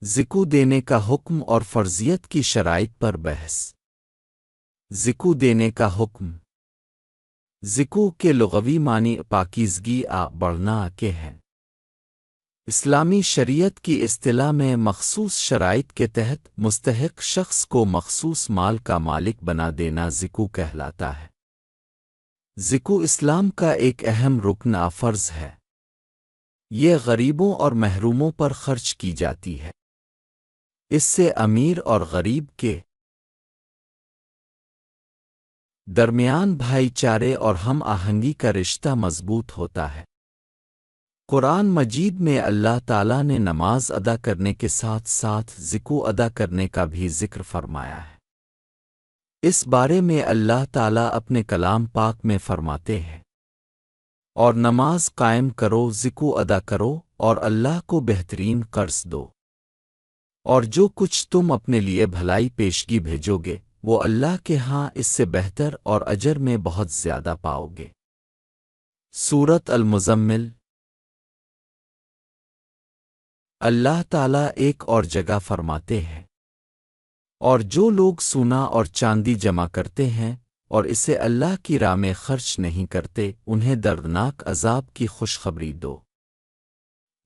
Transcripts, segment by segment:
ذکو دینے کا حکم اور فرضیت کی شرائط پر بحث۔ ذکو دینے کا حکم۔ ذکو کے لغوی معنی پاکیزگی بڑھنا کے ہیں۔ اسلامی شریعت کی اصطلاح میں مخصوص شرائط کے تحت مستحق شخص کو مخصوص مال کا مالک بنا دینا ذکو کہلاتا ہے۔ ذکو اسلام کا ایک اہم رکن فرض ہے۔ یہ غریبوں اور محروموں پر خرچ کی جاتی ہے۔ اس سے امیر اور غریب کے درمیان بھائی چارے اور ہم آہنگی کا رشتہ مضبوط ہوتا ہے۔ قرآن مجید میں اللہ تعالیٰ نے نماز ادا کرنے کے ساتھ ساتھ ذکو ادا کرنے کا بھی ذکر فرمایا ہے۔ اس بارے میں اللہ تعالیٰ اپنے کلام پاک میں فرماتے ہیں، اور نماز قائم کرو، ذکو ادا کرو اور اللہ کو بہترین قرض دو، اور جو کچھ تم اپنے لیے بھلائی پیشگی بھیجو گے وہ اللہ کے ہاں اس سے بہتر اور اجر میں بہت زیادہ پاؤ گے۔ سورۃ المزمل۔ اللہ تعالیٰ ایک اور جگہ فرماتے ہیں، اور جو لوگ سونا اور چاندی جمع کرتے ہیں اور اسے اللہ کی راہ میں خرچ نہیں کرتے انہیں دردناک عذاب کی خوشخبری دو،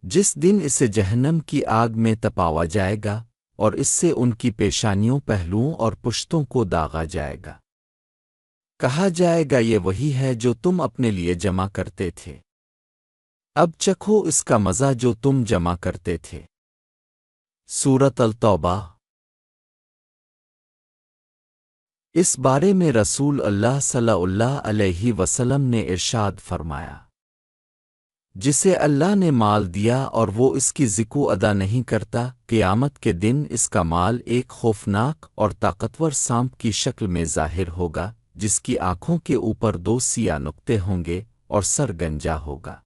جس دن اسے جہنم کی آگ میں تپاوا جائے گا اور اس سے ان کی پیشانیوں، پہلوؤں اور پشتوں کو داغا جائے گا۔ کہا جائے گا یہ وہی ہے جو تم اپنے لیے جمع کرتے تھے، اب چکھو اس کا مزہ جو تم جمع کرتے تھے۔ سورۃ التوبہ۔ اس بارے میں رسول اللہ صلی اللہ علیہ وسلم نے ارشاد فرمایا، جسے اللہ نے مال دیا اور وہ اس کی ذکو ادا نہیں کرتا، قیامت کے دن اس کا مال ایک خوفناک اور طاقتور سانپ کی شکل میں ظاہر ہوگا، جس کی آنکھوں کے اوپر 2 سیاہ نقطے ہوں گے اور سر گنجا ہوگا۔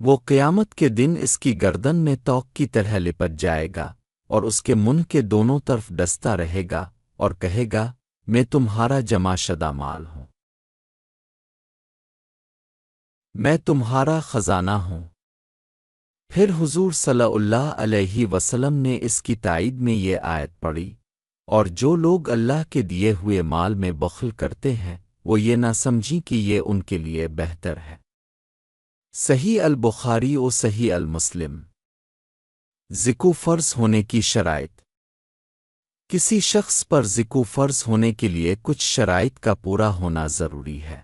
وہ قیامت کے دن اس کی گردن میں توق کی طرح لپٹ جائے گا اور اس کے منہ کے دونوں طرف ڈستا رہے گا اور کہے گا، میں تمہارا جمع شدہ مال ہوں، میں تمہارا خزانہ ہوں۔ پھر حضور صلی اللہ علیہ وسلم نے اس کی تائید میں یہ آیت پڑھی، اور جو لوگ اللہ کے دیے ہوئے مال میں بخل کرتے ہیں وہ یہ نہ سمجھیں کہ یہ ان کے لیے بہتر ہے۔ صحیح البخاری و صحیح المسلم۔ ذکو فرض ہونے کی شرائط۔ کسی شخص پر ذکو فرض ہونے کے لیے کچھ شرائط کا پورا ہونا ضروری ہے۔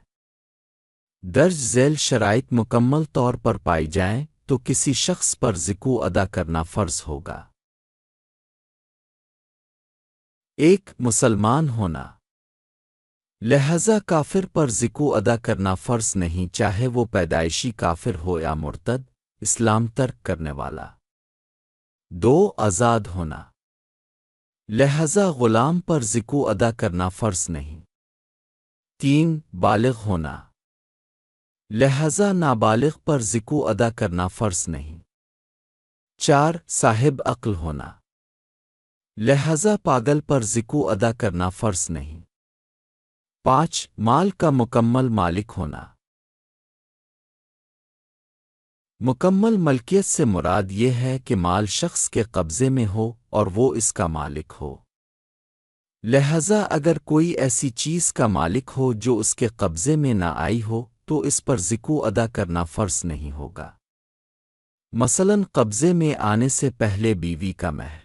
درج ذیل شرائط مکمل طور پر پائی جائیں تو کسی شخص پر ذکو ادا کرنا فرض ہوگا۔ 1 مسلمان ہونا۔ لہذا کافر پر ذکو ادا کرنا فرض نہیں، چاہے وہ پیدائشی کافر ہو یا مرتد، اسلام ترک کرنے والا۔ 2 آزاد ہونا۔ لہذا غلام پر ذکو ادا کرنا فرض نہیں۔ 3 بالغ ہونا۔ لہذا نابالغ پر ذکو ادا کرنا فرض نہیں۔ 4 صاحب عقل ہونا۔ لہذا پاگل پر ذکو ادا کرنا فرض نہیں۔ 5 مال کا مکمل مالک ہونا۔ مکمل ملکیت سے مراد یہ ہے کہ مال شخص کے قبضے میں ہو اور وہ اس کا مالک ہو۔ لہذا اگر کوئی ایسی چیز کا مالک ہو جو اس کے قبضے میں نہ آئی ہو تو اس پر ذکو ادا کرنا فرض نہیں ہوگا۔ مثلاً قبضے میں آنے سے پہلے بیوی کا مہر۔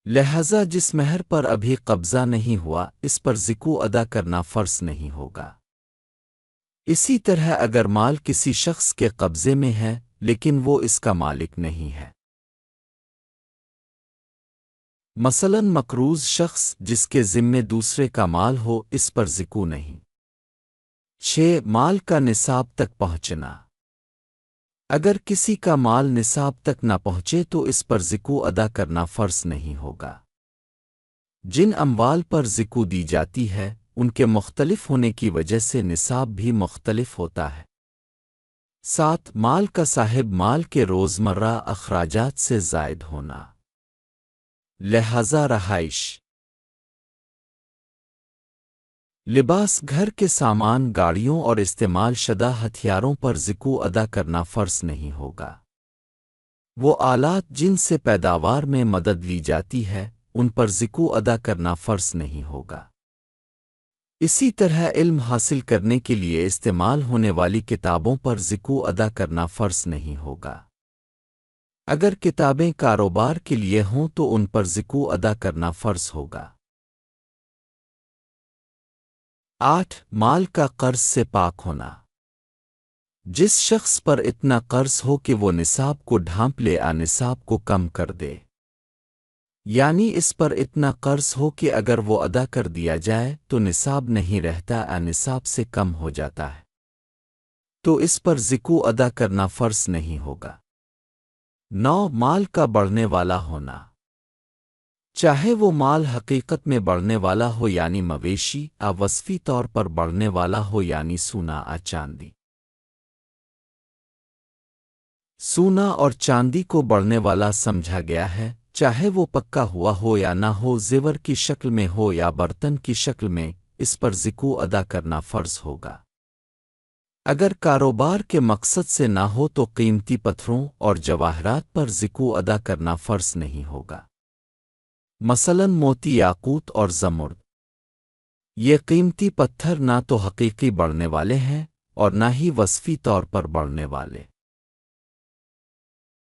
لہذا جس مہر پر ابھی قبضہ نہیں ہوا اس پر ذکو ادا کرنا فرض نہیں ہوگا۔ اسی طرح اگر مال کسی شخص کے قبضے میں ہے لیکن وہ اس کا مالک نہیں ہے، مثلاً مقروض شخص جس کے ذمے دوسرے کا مال ہو، اس پر ذکو نہیں۔ 6 مال کا نصاب تک پہنچنا۔ اگر کسی کا مال نصاب تک نہ پہنچے تو اس پر ذکو ادا کرنا فرض نہیں ہوگا۔ جن اموال پر ذکو دی جاتی ہے ان کے مختلف ہونے کی وجہ سے نصاب بھی مختلف ہوتا ہے۔ 7 مال کا صاحب مال کے روزمرہ اخراجات سے زائد ہونا۔ لہذا رہائش، لباس، گھر کے سامان، گاڑیوں اور استعمال شدہ ہتھیاروں پر ذکو ادا کرنا فرض نہیں ہوگا۔ وہ آلات جن سے پیداوار میں مدد لی جاتی ہے ان پر زکو ادا کرنا فرض نہیں ہوگا۔ اسی طرح علم حاصل کرنے کے لیے استعمال ہونے والی کتابوں پر زکو ادا کرنا فرض نہیں ہوگا۔ اگر کتابیں کاروبار کے لیے ہوں تو ان پر زکو ادا کرنا فرض ہوگا۔ 8 مال کا قرض سے پاک ہونا۔ جس شخص پر اتنا قرض ہو کہ وہ نصاب کو ڈھانپ لے نصاب کو کم کر دے، یعنی اس پر اتنا قرض ہو کہ اگر وہ ادا کر دیا جائے تو نصاب نہیں رہتا نصاب سے کم ہو جاتا ہے، تو اس پر زکو ادا کرنا فرض نہیں ہوگا۔ 9 مال کا بڑھنے والا ہونا۔ چاہے وہ مال حقیقت میں بڑھنے والا ہو یعنی مویشی وصفی طور پر بڑھنے والا ہو یعنی سونا چاندی۔ سونا اور چاندی کو بڑھنے والا سمجھا گیا ہے، چاہے وہ پکا ہوا ہو یا نہ ہو، زیور کی شکل میں ہو یا برتن کی شکل میں، اس پر زکو ادا کرنا فرض ہوگا۔ اگر کاروبار کے مقصد سے نہ ہو تو قیمتی پتھروں اور جواہرات پر زکو ادا کرنا فرض نہیں ہوگا۔ مثلاً موتی، یاقوت اور زمرد، یہ قیمتی پتھر نہ تو حقیقی بڑھنے والے ہیں اور نہ ہی وصفی طور پر بڑھنے والے۔